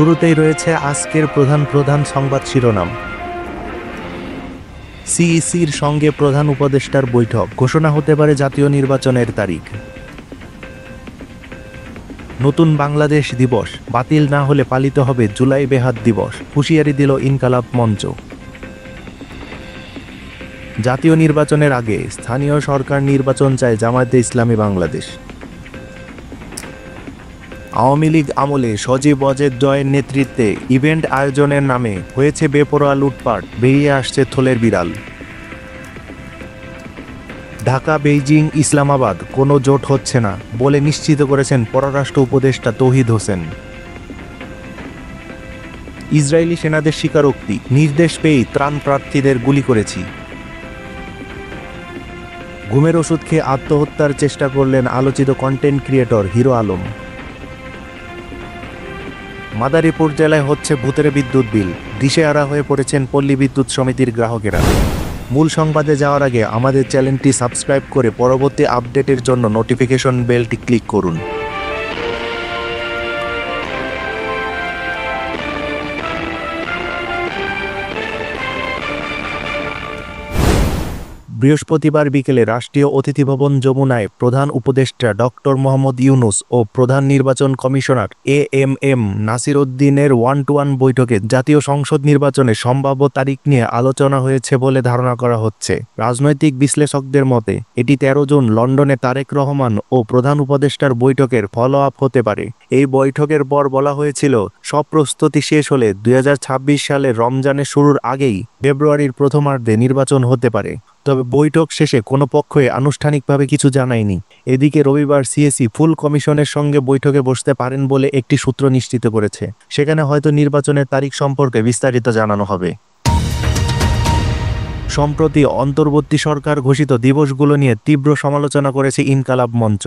শুরুতেই রয়েছে আজকের প্রধান প্রধান সংবাদ শিরোনাম। সিইসির সঙ্গে প্রধান উপদেষ্টার বৈঠক, ঘোষণা হতে পারে জাতীয় নির্বাচনের তারিখ। নতুন বাংলাদেশ দিবস বাতিল না হলে পালিত হবে জুলাই বেহাত দিবস, হুঁশিয়ারি দিল ইনকালাব মঞ্চ। জাতীয় নির্বাচনের আগে স্থানীয় সরকার নির্বাচন চায় জামায়াতে ইসলামী বাংলাদেশ। আওয়ামী লীগ আমলে সজীব ওয়াজেদ জয়ের নেতৃত্বে ইভেন্ট আয়োজনের নামে হয়েছে বেপরোয়া লুটপাট, বেরিয়ে আসছে থলের বিড়াল। ঢাকা, বেইজিং, ইসলামাবাদ কোনো জোট হচ্ছে না বলে নিশ্চিত করেছেন পররাষ্ট্র উপদেষ্টা তৌহিদ হোসেন। ইসরায়েলি সেনাদের স্বীকারোক্তি, নির্দেশ পেয়েই ত্রাণ প্রার্থীদের গুলি করেছি। ঘুমের ওষুধ খেয়ে আত্মহত্যার চেষ্টা করলেন আলোচিত content creator hero Alam. Madaripur জেলায় হচ্ছে ভূতের বিদ্যুৎ বিল, দিশেহারা হয়ে পড়েছেন পল্লী বিদ্যুৎ সমিতির গ্রাহকেরা। মূল সংবাদে যাওয়ার আগে আমাদের চ্যানেলটি সাবস্ক্রাইব করে পরবর্তী আপডেটের জন্য নোটিফিকেশন বেলটি ক্লিক করুন। বৃহস্পতিবার বিকেলে রাষ্ট্রীয় অতিথি ভবন যমুনায় প্রধান উপদেষ্টা ডক্টর মোহাম্মদ ইউনূস ও প্রধান নির্বাচন কমিশনার এএমএম নাসির উদ্দিনের ওয়ান-টু-ওয়ান বৈঠকে জাতীয় সংসদ নির্বাচনের সম্ভাব্য তারিখ নিয়ে আলোচনা হয়েছে বলে ধারণা করা হচ্ছে। রাজনৈতিক বিশ্লেষকদের মতে এটি 13 জুন লন্ডনে তারেক রহমান ও প্রধান উপদেষ্টার বৈঠকের ফলো আপ হতে পারে। এই বৈঠকের পর বলা হয়েছিল সব প্রস্তুতি শেষ হলে 2026 সালের রমজানের শুরুর আগেই ফেব্রুয়ারির প্রথমার্ধে নির্বাচন হতে পারে। তবে বৈঠক শেষে কোনো পক্ষই আনুষ্ঠানিকভাবে কিছু জানায়নি। এদিকে রবিবার সিএসি ফুল কমিশনের সঙ্গে বৈঠকে বসতে পারেন বলে একটি সূত্র নিশ্চিত করেছে। সেখানে হয়তো নির্বাচনের তারিখ সম্পর্কে বিস্তারিত জানানো হবে। সম্প্রতি অন্তর্বর্তী সরকার ঘোষিত দিবসগুলো নিয়ে তীব্র সমালোচনা করেছে ইনকালাব মঞ্চ।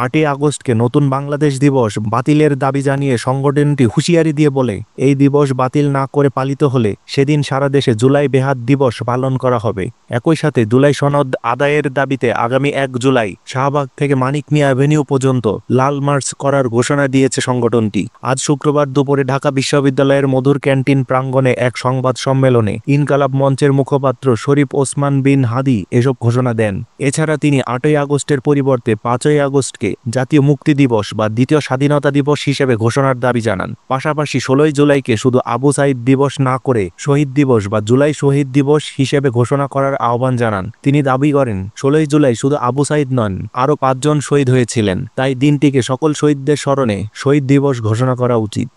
8 আগস্টকে নতুন বাংলাদেশ দিবস বাতিলের দাবি জানিয়ে সংগঠনটি হুঁশিয়ারি দিয়ে বলে, এই দিবস বাতিল না করে পালিত হলে সেদিন সারা দেশে জুলাই বেহাত দিবস পালন করা হবে। একই সাথে জুলাই সনদ আদায়ের দাবিতে আগামী 1 জুলাই শাহবাগ থেকে মানিক মিয়া অ্যাভিনিউ পর্যন্ত লাল মার্চ করার ঘোষণা দিয়েছে সংগঠনটি। আজ শুক্রবার দুপুরে ঢাকা বিশ্ববিদ্যালয়ের মধুর ক্যান্টিন প্রাঙ্গণে এক সংবাদ সম্মেলনে ইনকালাব মঞ্চের মুখপাত্র শরীফ ওসমান বিন হাদি এসব ঘোষণা দেন। এছাড়া তিনি 8 আগস্টের পরিবর্তে 5 আগস্ট জাতীয় মুক্তি দিবস বা দ্বিতীয় স্বাধীনতা দিবস হিসেবে ঘোষণার দাবি জানান। পাশাপাশি 16 জুলাইকে শুধু আবু সাইদ দিবস না করে শহীদ দিবস বা জুলাই শহীদ দিবস হিসেবে ঘোষণা করার আহ্বান জানান। তিনি দাবি করেন 16 জুলাই শুধু আবু সাইদ নন, আরও 5 জন শহীদ হয়েছিলেন, তাই দিনটিকে সকল শহীদদের স্মরণে শহীদ দিবস ঘোষণা করা উচিত।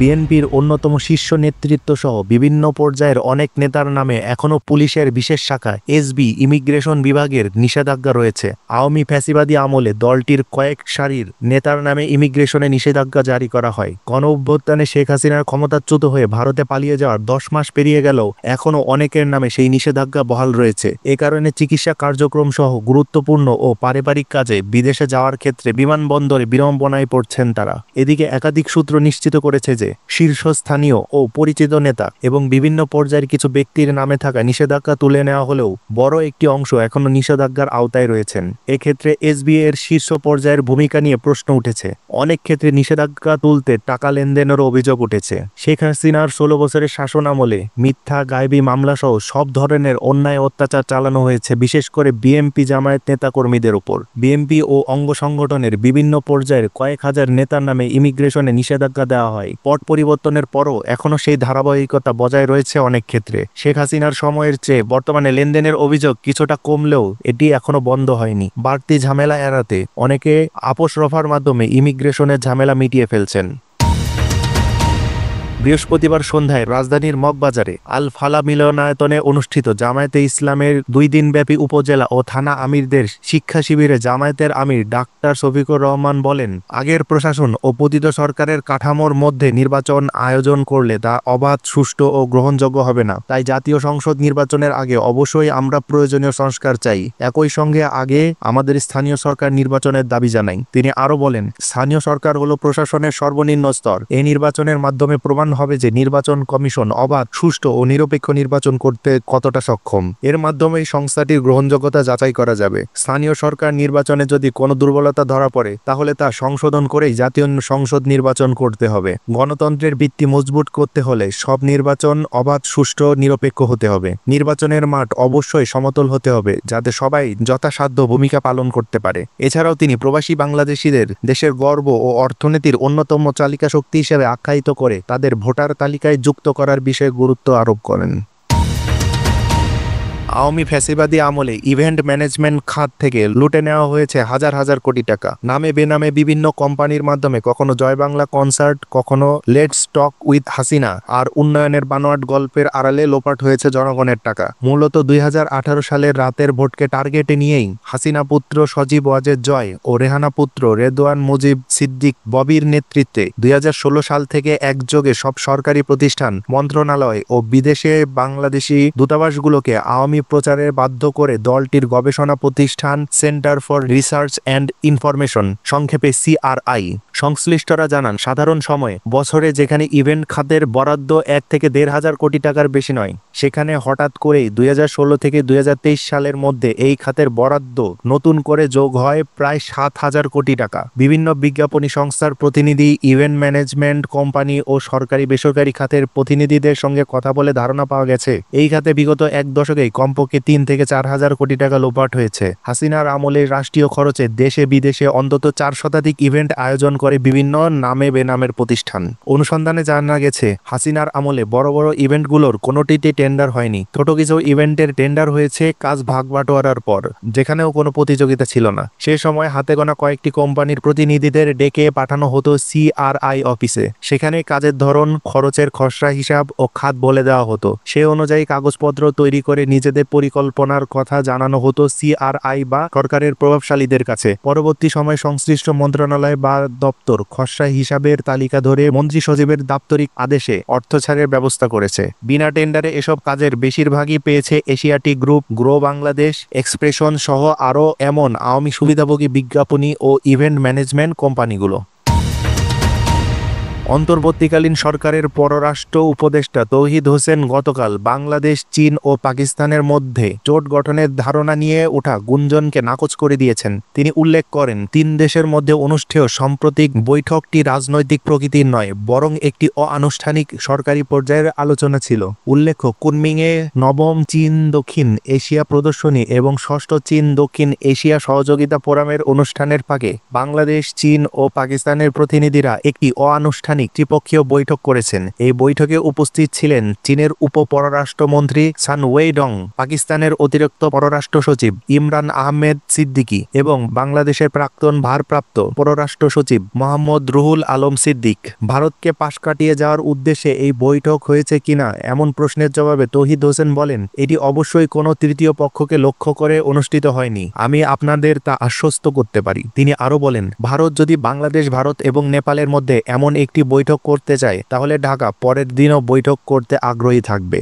বিএনপির অন্যতম শীর্ষ নেতৃত্ব সহ বিভিন্ন পর্যায়ের অনেক নেতার নামে এখনও পুলিশের বিশেষ শাখায় এসবি ইমিগ্রেশন বিভাগের নিষেধাজ্ঞা রয়েছে। আওয়ামী ফ্যাসিবাদী আমলে দলটির কয়েক সারির নেতার নামে ইমিগ্রেশনে নিষেধাজ্ঞা জারি করা হয়। গণঅভ্যুত্থানে শেখ হাসিনার ক্ষমতাচ্যুত হয়ে ভারতে পালিয়ে যাওয়ার 10 মাস পেরিয়ে গেলেও এখনও অনেকের নামে সেই নিষেধাজ্ঞা বহাল রয়েছে। এ কারণে চিকিৎসা কার্যক্রম সহ গুরুত্বপূর্ণ ও পারিবারিক কাজে বিদেশে যাওয়ার ক্ষেত্রে বিমানবন্দরে বিড়ম্বনায় পড়ছেন তারা। এদিকে একাধিক সূত্র নিশ্চিত করেছে যে শীর্ষস্থানীয় ও পরিচিত নেতা এবং বিভিন্ন পর্যায়ের কিছু ব্যক্তির নামে থাকা নিষেধাজ্ঞা তুলে নেওয়া হলেও বড় একটি অংশ এখনো নিষেধাজ্ঞার আওতায় রয়েছেন। এক্ষেত্রে এসবি এর শীর্ষ পর্যায়ের ভূমিকা নিয়ে প্রশ্ন উঠেছে। অনেক ক্ষেত্রে নিষেধাজ্ঞা তুলতে টাকা লেনদেনেরও অভিযোগ উঠেছে। শেখ হাসিনার 16 বছরের শাসন আমলে মিথ্যা গায়েবী মামলা সহ সব ধরনের অন্যায় অত্যাচার চালানো হয়েছে, বিশেষ করে বিএনপি জামায়াত নেতাকর্মীদের উপর। বিএনপি ও অঙ্গ সংগঠনের বিভিন্ন পর্যায়ের কয়েক হাজার নেতার নামে ইমিগ্রেশনে নিষেধাজ্ঞা দেওয়া হয়। পট পরিবর্তনের পরও এখনও সেই ধারাবাহিকতা বজায় রয়েছে অনেক ক্ষেত্রে। শেখ হাসিনার সময়ের চেয়ে বর্তমানে লেনদেনের অভিযোগ কিছুটা কমলেও এটি এখনো বন্ধ হয়নি। বাড়তি ঝামেলা এড়াতে অনেকে আপোস রফার মাধ্যমে ইমিগ্রেশনের ঝামেলা মিটিয়ে ফেলছেন। বৃহস্পতিবার সন্ধ্যায় রাজধানীর মগবাজারে আল ফালা মিলনায়তনে অনুষ্ঠিত জামায়াতে ইসলামের 2 দিনব্যাপী উপজেলা ও থানা আমিরদের শিক্ষা শিবিরে জামায়াতের আমির ডাক্তার শফিকুর রহমান বলেন, আগের প্রশাসন ও পতিত সরকারের কাঠামোর মধ্যে নির্বাচন আয়োজন করলে তা অবাধ, সুষ্ঠু ও গ্রহণযোগ্য হবে না। তাই জাতীয় সংসদ নির্বাচনের আগে অবশ্যই আমরা প্রয়োজনীয় সংস্কার চাই। একই সঙ্গে আগে আমাদের স্থানীয় সরকার নির্বাচনের দাবি জানাই। তিনি আরও বলেন, স্থানীয় সরকার হলো প্রশাসনের সর্বনিম্ন স্তর। এই নির্বাচনের মাধ্যমে প্রমাণ প্রমাণ হবে যে নির্বাচন কমিশন অবাধ, সুষ্ঠু ও নিরপেক্ষ নির্বাচন করতে কতটা সক্ষম। এর মাধ্যমে সংস্থাটির গ্রহণযোগ্যতা যাচাই করা যাবে। স্থানীয় সরকার নির্বাচনে যদি কোনো দুর্বলতা ধরা পড়ে তাহলে তা সংশোধন করেই জাতীয় সংসদ নির্বাচন করতে হবে। গণতন্ত্রের ভিত্তি মজবুত করতে হলে সব নির্বাচন অবাধ, সুষ্ঠু, নিরপেক্ষ হতে হবে। নির্বাচনের মাঠ অবশ্যই সমতল হতে হবে যাতে সবাই যথাসাধ্য ভূমিকা পালন করতে পারে। এছাড়াও তিনি প্রবাসী বাংলাদেশিদের দেশের গর্ব ও অর্থনীতির অন্যতম চালিকা শক্তি হিসেবে আখ্যায়িত করে তাদের ভোটার তালিকায় যুক্ত করার বিষয়ে গুরুত্ব আরোপ করেন। আওয়ামী ফ্যাসিবাদী আমলে ইভেন্ট ম্যানেজমেন্ট খাত থেকে লুটে নেওয়া হয়েছে হাজার হাজার কোটি টাকা। নামে বেনামে বিভিন্ন কোম্পানির মাধ্যমে কখনো জয় বাংলা কনসার্ট, কখনো লেটস টক উইথ হাসিনা আর উন্নয়নের বানোয়াট গল্পের আড়ালে লোপাট হয়েছে জনগণের টাকা। মূলত 2018 সালের রাতের ভোটকে টার্গেটে নিয়েই হাসিনা পুত্র সজীব ওয়াজেদ জয় ও রেহানা পুত্র রেদওয়ান মুজিব সিদ্দিক ববির নেতৃত্বে 2016 সাল থেকে একযোগে সব সরকারি প্রতিষ্ঠান, মন্ত্রণালয় ও বিদেশে বাংলাদেশি দূতাবাসগুলোকে আওয়ামী প্রচারে বাধ্য করে দলটির গবেষণা প্রতিষ্ঠান centre for research and information, সংক্ষেপে CRI, সংশ্লিষ্টরা জানান সাধারণ সময়ে বছরে যেখানে ইভেন্ট খাতের বরাদ্দ 1 থেকে 1.5 কোটি টাকার বেশি নয়, সেখানে হঠাৎ করেই 2016 থেকে 2023 সালের মধ্যে এই খাতের বরাদ্দ নতুন করে যোগ হয় প্রায় 7,000 কোটি টাকা। বিভিন্ন বিজ্ঞাপনী সংস্থার প্রতিনিধি, ইভেন্ট ম্যানেজমেন্ট কোম্পানি ও সরকারি বেসরকারি খাতের প্রতিনিধিদের সঙ্গে কথা বলে ধারণা পাওয়া গেছে এই খাতে বিগত এক দশকেই কমপক্ষে 3 থেকে 4,000 কোটি টাকা লোপাট হয়েছে। হাসিনার আমলে রাষ্ট্রীয় খরচে দেশে বিদেশে অন্তত 4 শতাধিক ইভেন্ট আয়োজন করে বিভিন্ন নামে বেনামের প্রতিষ্ঠান। অনুসন্ধানে জানা গেছে হাসিনার আমলে বড় বড় ইভেন্টগুলোর কোনোটিতে টেন্ডার হয়নি। ছোট কিছু ইভেন্টের টেন্ডার হয়েছে কাজ ভাগ বাটোয়ারার পর, যেখানেও কোনো প্রতিযোগিতা ছিল না। সে সময় হাতে গোনা কয়েকটি কোম্পানির প্রতিনিধিদের ডেকে পাঠানো হতো CRI অফিসে। সেখানে কাজের ধরন, খরচের খসড়া হিসাব ও খাত বলে দেওয়া হতো। সে অনুযায়ী কাগজপত্র তৈরি করে নিজেদের পরিকল্পনার কথা জানানো হতো CRI বা সরকারের প্রভাবশালীদের কাছে। পরবর্তী সময় সংশ্লিষ্ট মন্ত্রণালয় বা দপ্তর খসড়া হিসাবের তালিকা ধরে মন্ত্রী সচিবের দাপ্তরিক আদেশে অর্থ ছাড়ের ব্যবস্থা করেছে। বিনা টেন্ডারে এসব কাজের বেশিরভাগই পেয়েছে Asiatic group, grow Bangladesh, expression সহ আরও এমন আওয়ামী সুবিধাভোগী বিজ্ঞাপনী ও ইভেন্ট ম্যানেজমেন্ট কোম্পানিগুলো। অন্তর্বর্তীকালীন সরকারের পররাষ্ট্র উপদেষ্টা তৌহিদ হোসেন গতকাল বাংলাদেশ, চীন ও পাকিস্তানের মধ্যে জোট গঠনের ধারণা নিয়ে ওঠা গুঞ্জনকে নাকচ করে দিয়েছেন। তিনি উল্লেখ করেন, 3 দেশের মধ্যে অনুষ্ঠেয় সাম্প্রতিক বৈঠকটি রাজনৈতিক প্রকৃতির নয়, বরং একটি অনানুষ্ঠানিক সরকারি পর্যায়ের আলোচনা ছিল। উল্লেখ্য, কুনমিংয়ে 9ম চীন দক্ষিণ এশিয়া প্রদর্শনী এবং 6ষ্ঠ চীন দক্ষিণ এশিয়া সহযোগিতা ফোরামের অনুষ্ঠানের ফাঁকে বাংলাদেশ, চীন ও পাকিস্তানের প্রতিনিধিরা একটি অনানুষ্ঠানিক ত্রিপক্ষীয় বৈঠক করেছেন। এই বৈঠকে উপস্থিত ছিলেন চীনের উপ পররাষ্ট্রমন্ত্রী সান ওয়েডং, পাকিস্তানের অতিরিক্ত পররাষ্ট্র সচিব ইমরান আহমেদ সিদ্দিকী এবং বাংলাদেশের প্রাক্তন ভারপ্রাপ্ত পররাষ্ট্র সচিব মোহাম্মদ রুহুল আলম সিদ্দিক। ভারতকে পাশ কাটিয়ে যাওয়ার উদ্দেশ্যে এই বৈঠক হয়েছে কিনা এমন প্রশ্নের জবাবে তৌহিদ হোসেন বলেন, এটি অবশ্যই কোনো তৃতীয় পক্ষকে লক্ষ্য করে অনুষ্ঠিত হয়নি। আমি আপনাদের তা আশ্বস্ত করতে পারি। তিনি আরও বলেন, ভারত যদি বাংলাদেশ, ভারত এবং নেপালের মধ্যে এমন একটি বৈঠক করতে চায় তাহলে ঢাকা পরের দিনও বৈঠক করতে আগ্রহী থাকবে।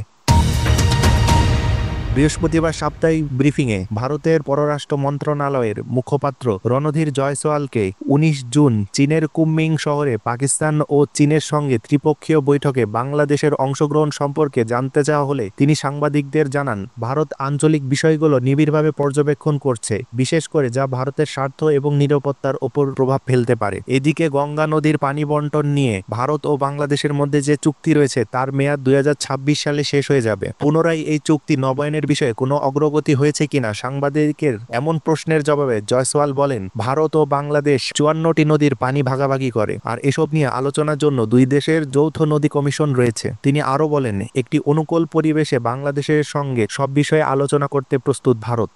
বৃহস্পতিবার সাপ্তাহিক ব্রিফিংয়ে ভারতের পররাষ্ট্র মন্ত্রণালয়ের মুখপাত্র রণধীর জয়সওয়ালকে 19 জুন চীনের কুনমিং শহরে পাকিস্তান ও চীনের সঙ্গে ত্রিপক্ষীয় বৈঠকে বাংলাদেশের অংশগ্রহণ সম্পর্কে জানতে চাওয়া হলে তিনি সাংবাদিকদের জানান, ভারত আঞ্চলিক বিষয়গুলো নিবিড়ভাবে পর্যবেক্ষণ করছে, বিশেষ করে যা ভারতের স্বার্থ এবং নিরাপত্তার ওপর প্রভাব ফেলতে পারে। এদিকে গঙ্গা নদীর পানি বন্টন নিয়ে ভারত ও বাংলাদেশের মধ্যে যে চুক্তি রয়েছে তার মেয়াদ 2026 সালে শেষ হয়ে যাবে। পুনরায় এই চুক্তি নবায়নের বিষয়ে কোনো অগ্রগতি হয়েছে কিনা সাংবাদিকের এমন প্রশ্নের জবাবে জয়সওয়াল বলেন, ভারত ও বাংলাদেশ 54টি নদীর পানি ভাগাভাগি করে, আর এসব নিয়ে আলোচনার জন্য 2 দেশের যৌথ নদী কমিশন রয়েছে। তিনি আরও বলেন, একটি অনুকূল পরিবেশে বাংলাদেশের সঙ্গে সব বিষয়ে আলোচনা করতে প্রস্তুত ভারত।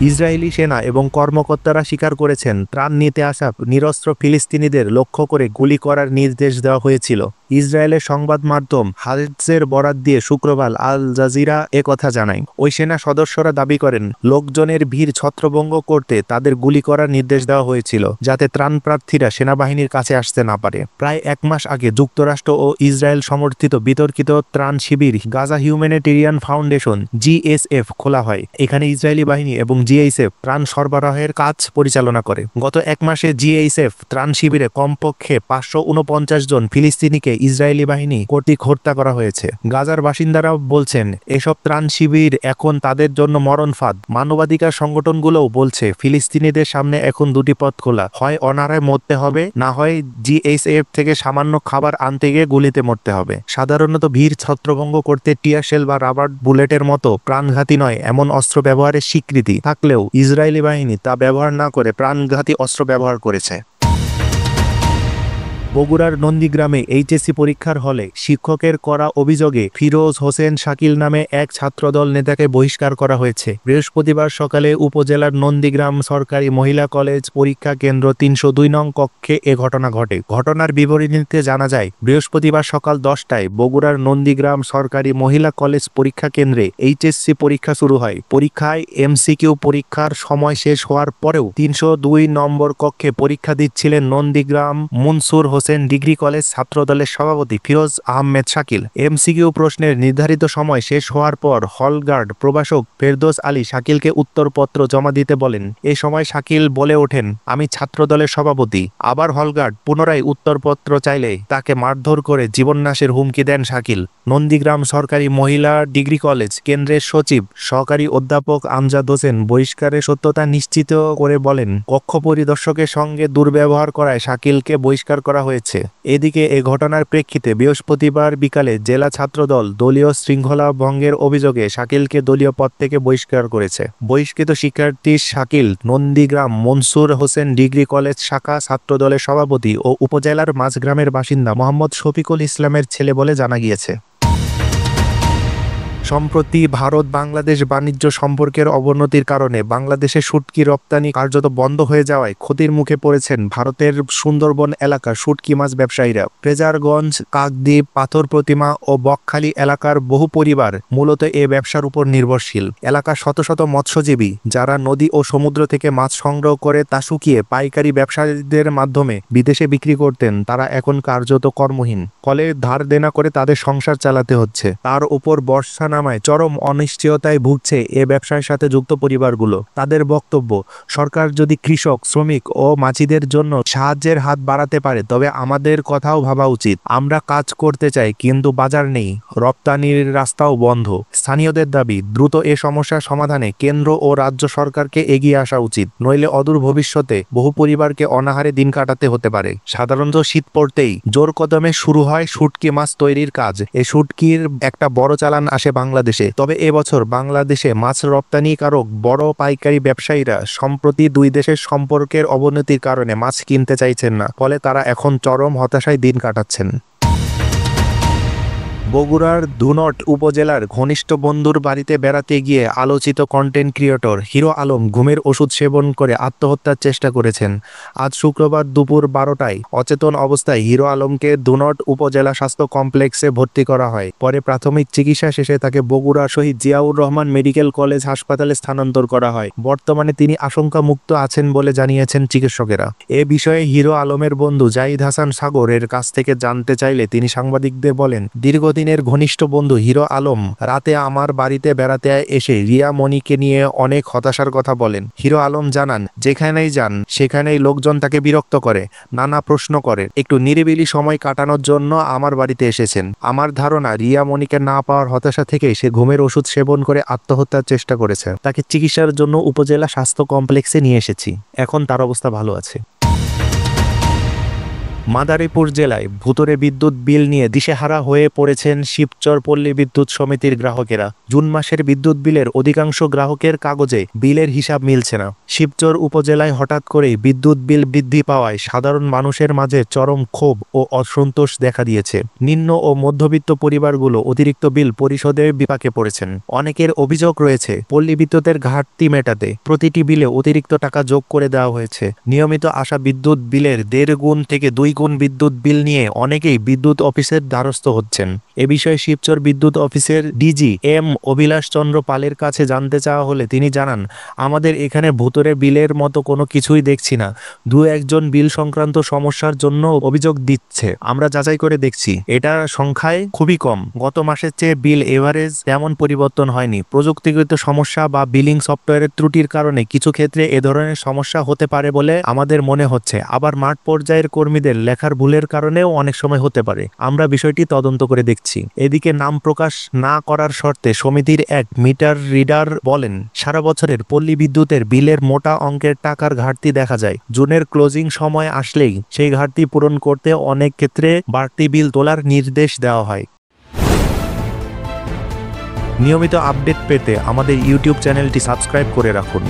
ইসরায়েলি সেনা এবং কর্মকর্তারা স্বীকার করেছেন, ত্রাণ নিতে আসা নিরস্ত্র ফিলিস্তিনিদের লক্ষ্য করে গুলি করার নির্দেশ দেওয়া হয়েছিল। ইসরায়েলের সংবাদ মাধ্যম হারেৎজের বরাত দিয়ে শুক্রবার আল জাজিরা একথা জানায়। ওই সেনা সদস্যরা দাবি করেন, লোকজনের ভিড় ছত্রভঙ্গ করতে তাদের গুলি করার নির্দেশ দেওয়া হয়েছিল, যাতে ত্রাণপ্রার্থীরা সেনাবাহিনীর কাছে আসতে না পারে। প্রায় এক মাস আগে যুক্তরাষ্ট্র ও ইসরায়েল সমর্থিত বিতর্কিত ত্রাণ শিবির গাজা হিউম্যানিটেরিয়ান ফাউন্ডেশন জিএসএফ খোলা হয়। এখানে ইসরায়েলি বাহিনী এবং জিএইচএফ ত্রাণ সরবরাহের কাজ পরিচালনা করে। গত এক মাসে জিএইচএফ ত্রাণ শিবিরে কমপক্ষে 549 জন ফিলিস্তিনিকে ইসরায়েলি বাহিনী কর্তৃক হত্যা করা হয়েছে। গাজার বাসিন্দারা বলছেন, এসব ত্রাণ শিবির এখন তাদের জন্য মরণ ফাঁদ। মানবাধিকার সংগঠনগুলোও বলছে, ফিলিস্তিনিদের সামনে এখন দুটি পথ খোলা, হয় অনারায় মরতে হবে, না হয় জিএইচএফ থেকে সামান্য খাবার আনতে গিয়ে গুলিতে মরতে হবে। সাধারণত ভিড় ছত্রভঙ্গ করতে টিয়ার শেল বা রাবার বুলেটের মতো প্রাণঘাতী নয় এমন অস্ত্র ব্যবহারের স্বীকৃতি থাকলেও ইসরায়েলি বাহিনী তা ব্যবহার না করে প্রাণঘাতী অস্ত্র ব্যবহার করেছে। বগুড়ার নন্দীগ্রামে এইচএসসি পরীক্ষার হলে শিক্ষকের করা অভিযোগে ফিরোজ হোসেন শাকিল নামে এক ছাত্রদল নেতাকে বহিষ্কার করা হয়েছে। বৃহস্পতিবার সকালে উপজেলার নন্দীগ্রাম সরকারি মহিলা কলেজ পরীক্ষা কেন্দ্র 302 নং কক্ষে এ ঘটনা ঘটে। ঘটনার বিবরণীতে জানা যায়, বৃহস্পতিবার সকাল 10টায় বগুড়ার নন্দীগ্রাম সরকারি মহিলা কলেজ পরীক্ষা কেন্দ্রে এইচএসসি পরীক্ষা শুরু হয়। পরীক্ষায় এমসিকিউ পরীক্ষার সময় শেষ হওয়ার পরেও 302 নম্বর কক্ষে পরীক্ষা দিচ্ছিলেন নন্দীগ্রাম মনসুর হোসেন ডিগ্রি কলেজ ছাত্রদলের সভাপতি ফিরোজ আহমেদ শাকিল। এমসিকিউ প্রশ্নের নির্ধারিত সময় শেষ হওয়ার পর হলগার্ড প্রভাষক ফেরদৌস আলী শাকিলকে উত্তরপত্র জমা দিতে বলেন। এ সময় শাকিল বলে ওঠেন, আমি ছাত্রদলের সভাপতি। আবার হলগার্ড পুনরায় উত্তরপত্র চাইলে তাকে মারধর করে জীবননাশের হুমকি দেন শাকিল। নন্দীগ্রাম সরকারি মহিলা ডিগ্রি কলেজ কেন্দ্রের সচিব সহকারী অধ্যাপক আমজাদ হোসেন বহিষ্কারের সত্যতা নিশ্চিত করে বলেন, কক্ষ পরিদর্শকের সঙ্গে দুর্ব্যবহার করায় শাকিলকে বহিষ্কার করা হয়েছে। এদিকে এ ঘটনার প্রেক্ষিতে বৃহস্পতিবার বিকালে জেলা ছাত্রদল দলীয় শৃঙ্খলা ভঙ্গের অভিযোগে শাকিলকে দলীয় পদ থেকে বহিষ্কার করেছে। বহিষ্কৃত শিক্ষার্থী শাকিল নন্দীগ্রাম মনসুর হোসেন ডিগ্রি কলেজ শাখা ছাত্রদলের সভাপতি ও উপজেলার মাঝগ্রামের বাসিন্দা মোহাম্মদ শফিকুল ইসলামের ছেলে বলে জানা গিয়েছে। সম্প্রতি ভারত বাংলাদেশ বাণিজ্য সম্পর্কের অবনতির কারণে বাংলাদেশে শুটকি রপ্তানি কার্যত বন্ধ হয়ে যাওয়ায় ক্ষতির মুখে পড়েছেন ভারতের সুন্দরবন এলাকার শুটকি মাছ ব্যবসায়ীরা। ফ্রেজারগঞ্জ, কাকদ্বীপ, পাথর প্রতিমা ও বকখালি এলাকার বহু পরিবার মূলত এ ব্যবসার উপর নির্ভরশীল। এলাকার শত শত মৎস্যজীবী যারা নদী ও সমুদ্র থেকে মাছ সংগ্রহ করে তা শুকিয়ে পাইকারি ব্যবসায়ীদের মাধ্যমে বিদেশে বিক্রি করতেন, তারা এখন কার্যত কর্মহীন। ফলে ধার দেনা করে তাদের সংসার চালাতে হচ্ছে। তার উপর বর্ষা নামায় চরম অনিশ্চয়তায় ভুগছে এ ব্যবসার সাথে যুক্ত পরিবারগুলো। তাদের বক্তব্য, সরকার যদি কৃষক, শ্রমিক ও মাঝিদের জন্য সাহায্যের হাত বাড়াতে পারে তবে আমাদের কথাও ভাবা উচিত। আমরা কাজ করতে চাই কিন্তু বাজার নেই, রপ্তানির রাস্তাও বন্ধ। স্থানীয়দের দাবি, দ্রুত এ সমস্যার সমাধানে কেন্দ্র ও রাজ্য সরকারকে এগিয়ে আসা উচিত, নইলে অদূর ভবিষ্যতে বহু পরিবারকে অনাহারে দিন কাটাতে হতে পারে। সাধারণত শীত পড়তেই জোর কদমে শুরু হয় শুটকি মাছ তৈরির কাজ। এ শুটকির একটা বড় চালান আসে বাংলাদেশে। তবে এবছর বাংলাদেশে মাছ রপ্তানিকারক বড় পাইকারি ব্যবসায়ীরা সম্প্রতি দুই দেশের সম্পর্কের অবনতির কারণে মাছ কিনতে চাইছেন না। ফলে তারা এখন চরম হতাশায় দিন কাটাচ্ছেন। বগুড়ার ধুনট উপজেলার ঘনিষ্ঠ বন্ধুর বাড়িতে বেড়াতে গিয়ে আলোচিত কন্টেন্ট ক্রিয়েটর হিরো আলম ঘুমের ওষুধ সেবন করে আত্মহত্যার চেষ্টা করেছেন। আজ শুক্রবার দুপুর 12টায় অচেতন অবস্থায় হিরো আলমকে ধুনট উপজেলা স্বাস্থ্য কমপ্লেক্সে ভর্তি করা হয়। পরে প্রাথমিক চিকিৎসা শেষে তাকে বগুড়া শহীদ জিয়াউর রহমান মেডিকেল কলেজ হাসপাতালে স্থানান্তর করা হয়। বর্তমানে তিনি আশঙ্কামুক্ত আছেন বলে জানিয়েছেন চিকিৎসকেরা। এ বিষয়ে হিরো আলমের বন্ধু জাহিদ হাসান সাগরের কাছ থেকে জানতে চাইলে তিনি সাংবাদিকদের বলেন, দীর্ঘদিনের ঘনিষ্ঠ বন্ধু হিরো আলম রাতে আমার বাড়িতে বেড়াতে এসে রিয়া মনিকে নিয়ে অনেক হতাশার কথা বলেন। হিরো আলম জানান, যেখানেই যান সেখানেই লোকজন তাকে বিরক্ত করে, নানা প্রশ্ন করে। একটু নিরিবিলি সময় কাটানোর জন্য আমার বাড়িতে এসেছেন। আমার ধারণা রিয়া মনিকে না পাওয়ার হতাশা থেকে সে ঘুমের ওষুধ সেবন করে আত্মহত্যার চেষ্টা করেছে। তাকে চিকিৎসার জন্য উপজেলা স্বাস্থ্য কমপ্লেক্সে নিয়ে এসেছি। এখন তার অবস্থা ভালো আছে। মাদারীপুর জেলায় ভূতরে বিদ্যুৎ বিল নিয়ে দিশেহারা হয়ে পড়েছেন শিবচর পল্লী বিদ্যুৎ সমিতির গ্রাহকেরা। জুন মাসের বিদ্যুৎ বিলের অধিকাংশ গ্রাহকের কাগজে বিলের হিসাব মিলছে না। শিবচর উপজেলায় হঠাৎ করেই বিদ্যুৎ বিল বৃদ্ধি পাওয়ায় সাধারণ মানুষের মাঝে চরম ক্ষোভ ও অসন্তোষ দেখা দিয়েছে। নিম্ন ও মধ্যবিত্ত পরিবারগুলো অতিরিক্ত বিল পরিশোধে বিপাকে পড়েছেন। অনেকের অভিযোগ রয়েছে, পল্লী বিদ্যুতের ঘাটতি মেটাতে প্রতিটি বিলে অতিরিক্ত টাকা যোগ করে দেওয়া হয়েছে। নিয়মিত আসা বিদ্যুৎ বিলের 1.5 গুণ থেকে 2 দ্বিগুণ বিদ্যুৎ বিল নিয়ে অনেকেই বিদ্যুৎ অফিসের দ্বারস্থ হচ্ছেন। এ বিষয়ে শিবচর বিদ্যুৎ অফিসের ডিজি এম অভিলাষ চন্দ্র পালের কাছে জানতে চাওয়া হলে তিনি জানান, আমাদের এখানে ভূতরে বিলের মতো কোনো কিছুই দেখছি না। দু একজন বিল সংক্রান্ত সমস্যার জন্য অভিযোগ দিচ্ছে, আমরা যাচাই করে দেখছি, এটা সংখ্যায় খুবই কম। গত মাসের চেয়ে বিল এভারেজ তেমন পরিবর্তন হয়নি। প্রযুক্তিগত সমস্যা বা বিলিং সফটওয়্যারের ত্রুটির কারণে কিছু ক্ষেত্রে এ ধরনের সমস্যা হতে পারে বলে আমাদের মনে হচ্ছে, আবার মাঠ পর্যায়ের কর্মীদের লেখার ভুলের কারণেও অনেক সময় হতে পারে। আমরা বিষয়টি তদন্ত করে দেখছি। এদিকে নাম প্রকাশ না করার শর্তে সমিতির এক মিটার রিডার বলেন, সারা বছরের পল্লী বিদ্যুতের বিলের মোটা অঙ্কের টাকার ঘাটতি দেখা যায়। জুনের ক্লোজিং সময় আসলেই সেই ঘাটতি পূরণ করতে অনেক ক্ষেত্রে বাড়তি বিল তোলার নির্দেশ দেওয়া হয়। নিয়মিত আপডেট পেতে আমাদের ইউটিউব চ্যানেলটি সাবস্ক্রাইব করে রাখুন।